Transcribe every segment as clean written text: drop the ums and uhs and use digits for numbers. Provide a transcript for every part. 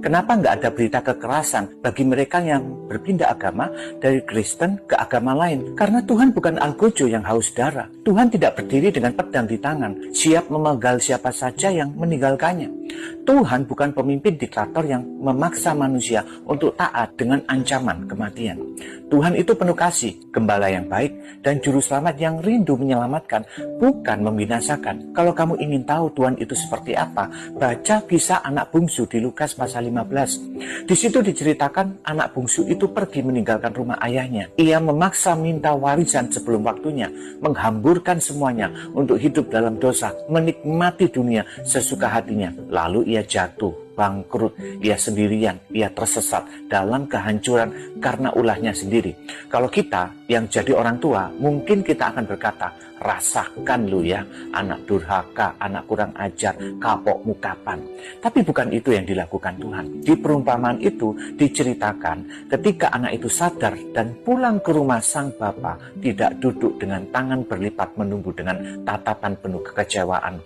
Kenapa nggak ada berita kekerasan bagi mereka yang berpindah agama dari Kristen ke agama lain? Karena Tuhan bukan algojo yang haus darah. Tuhan tidak berdiri dengan pedang di tangan, siap memenggal siapa saja yang meninggalkannya. Tuhan bukan pemimpin diktator yang memaksa manusia untuk taat dengan ancaman kematian. Tuhan itu penuh kasih, gembala yang baik, dan juru selamat yang rindu menyelamatkan, bukan membinasakan. Kalau kamu ingin tahu Tuhan itu seperti apa, baca kisah anak bungsu di Lukas pasal 15. Di situ diceritakan anak bungsu itu pergi meninggalkan rumah ayahnya. Ia memaksa minta warisan sebelum waktunya, menghamburkan semuanya untuk hidup dalam dosa, menikmati dunia sesuka hatinya. Lalu ia jatuh, bangkrut, ia sendirian, ia tersesat dalam kehancuran karena ulahnya sendiri. Kalau kita yang jadi orang tua, mungkin kita akan berkata, rasakan lu ya, anak durhaka, anak kurang ajar, kapokmu kapan. Tapi bukan itu yang dilakukan Tuhan. Di perumpamaan itu diceritakan ketika anak itu sadar dan pulang ke rumah sang bapa, tidak duduk dengan tangan berlipat menunggu dengan tatapan penuh kekecewaan.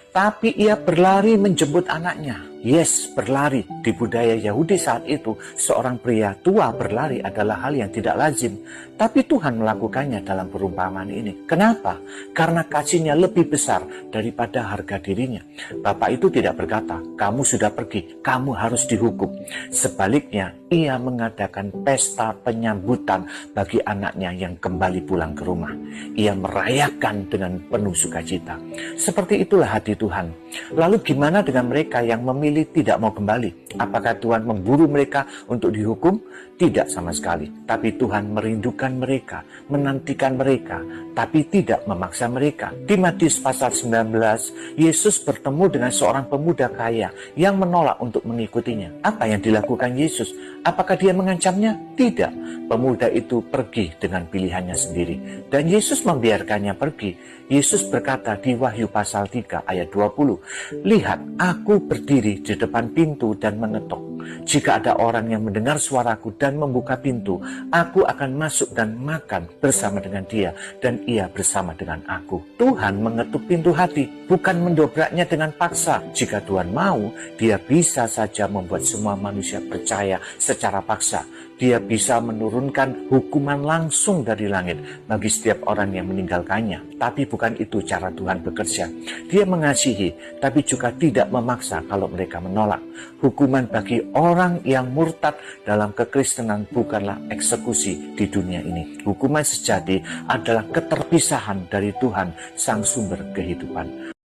Tapi ia berlari menjemput anaknya. Yes, berlari. Di budaya Yahudi saat itu, seorang pria tua berlari adalah hal yang tidak lazim. Tapi Tuhan melakukannya dalam perumpamaan ini. Kenapa? Karena kasihnya lebih besar daripada harga dirinya. Bapak itu tidak berkata, kamu sudah pergi, kamu harus dihukum. Sebaliknya, ia mengadakan pesta penyambutan bagi anaknya yang kembali pulang ke rumah. Ia merayakan dengan penuh sukacita. Seperti itulah hati Tuhan. Lalu gimana dengan mereka yang memilih tidak mau kembali? Apakah Tuhan memburu mereka untuk dihukum? Tidak sama sekali. Tapi Tuhan merindukan mereka, menantikan mereka, tapi tidak memaksa mereka. Di Matius pasal 19, Yesus bertemu dengan seorang pemuda kaya yang menolak untuk mengikutinya. Apa yang dilakukan Yesus? Apakah dia mengancamnya? Tidak. Pemuda itu pergi dengan pilihannya sendiri. Dan Yesus membiarkannya pergi. Yesus berkata di Wahyu pasal 3 ayat 20, lihat, aku berdiri di depan pintu dan mengetuk. Jika ada orang yang mendengar suaraku dan membuka pintu, aku akan masuk dan makan bersama dengan dia, dan ia bersama dengan aku. Tuhan mengetuk pintu hati, bukan mendobraknya dengan paksa. Jika Tuhan mau, dia bisa saja membuat semua manusia percaya secara paksa. Dia bisa menurunkan hukuman langsung dari langit bagi setiap orang yang meninggalkannya. Tapi bukan itu cara Tuhan bekerja. Dia mengasihi, tapi juga tidak memaksa kalau mereka menolak. Hukuman bagi orang yang murtad dalam kekristenan bukanlah eksekusi di dunia ini. Hukuman sejati adalah keterpisahan dari Tuhan, sang sumber kehidupan.